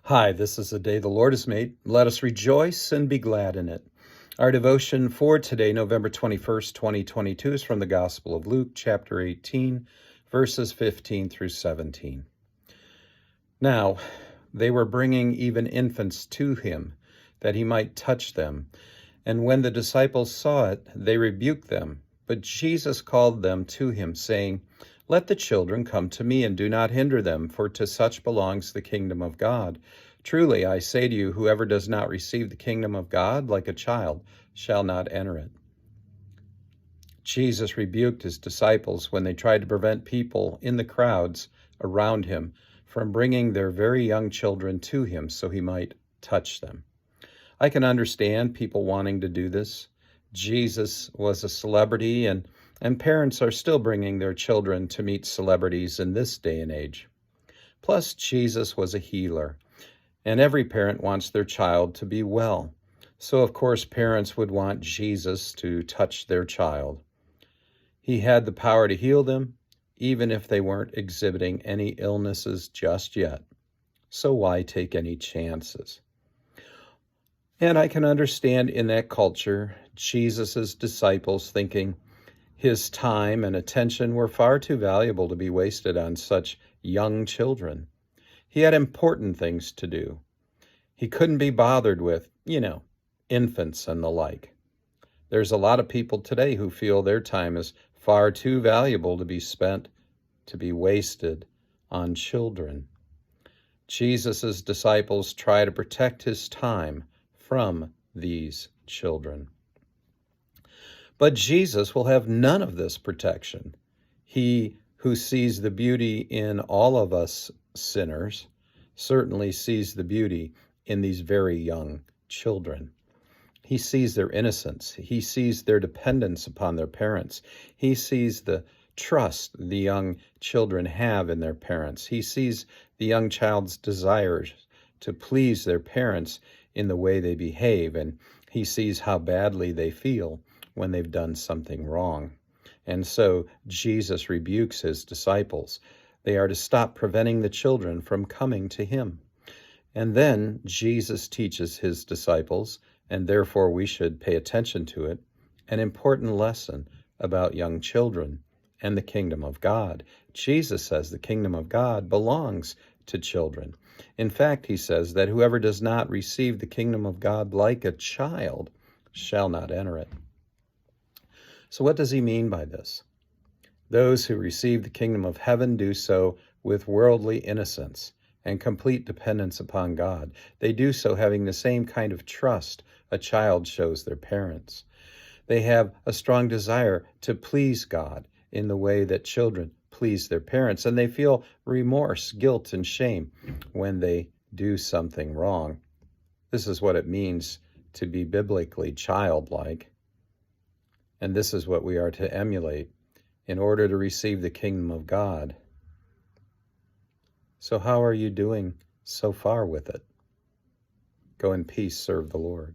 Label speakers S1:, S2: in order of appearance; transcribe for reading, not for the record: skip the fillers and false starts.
S1: Hi, this is the day the Lord has made. Let us rejoice and be glad in it. Our devotion for today, November 21st, 2022, is from the Gospel of Luke, chapter 18, verses 15 through 17. Now, they were bringing even infants to him, that he might touch them. And when the disciples saw it, they rebuked them. But Jesus called them to him, saying, Let the children come to me, and do not hinder them, for to such belongs the kingdom of God. Truly, I say to you, whoever does not receive the kingdom of God like a child shall not enter it. Jesus rebuked his disciples when they tried to prevent people in the crowds around him from bringing their very young children to him so he might touch them. I can understand people wanting to do this. Jesus was a celebrity, and parents are still bringing their children to meet celebrities in this day and age. Plus, Jesus was a healer, and every parent wants their child to be well. So, of course, parents would want Jesus to touch their child. He had the power to heal them, even if they weren't exhibiting any illnesses just yet. So why take any chances? And I can understand in that culture, Jesus' disciples thinking his time and attention were far too valuable to be wasted on such young children. He had important things to do. He couldn't be bothered with, infants and the like. There's a lot of people today who feel their time is far too valuable to be spent, to be wasted on children. Jesus' disciples try to protect his time from these children. But Jesus will have none of this protection. He who sees the beauty in all of us sinners certainly sees the beauty in these very young children. He sees their innocence. He sees their dependence upon their parents. He sees the trust the young children have in their parents. He sees the young child's desires to please their parents in the way they behave, and he sees how badly they feel when they've done something wrong. And so Jesus rebukes his disciples. They are to stop preventing the children from coming to him. And then Jesus teaches his disciples, and therefore we should pay attention to it, an important lesson about young children and the kingdom of God. Jesus says the kingdom of God belongs to children. In fact, he says that whoever does not receive the kingdom of God like a child shall not enter it. So what does he mean by this? Those who receive the kingdom of heaven do so with worldly innocence and complete dependence upon God. They do so having the same kind of trust a child shows their parents. They have a strong desire to please God in the way that children please their parents, and they feel remorse, guilt, and shame when they do something wrong. This is what it means to be biblically childlike, and this is what we are to emulate in order to receive the kingdom of God. So how are you doing so far with it? Go in peace, serve the Lord.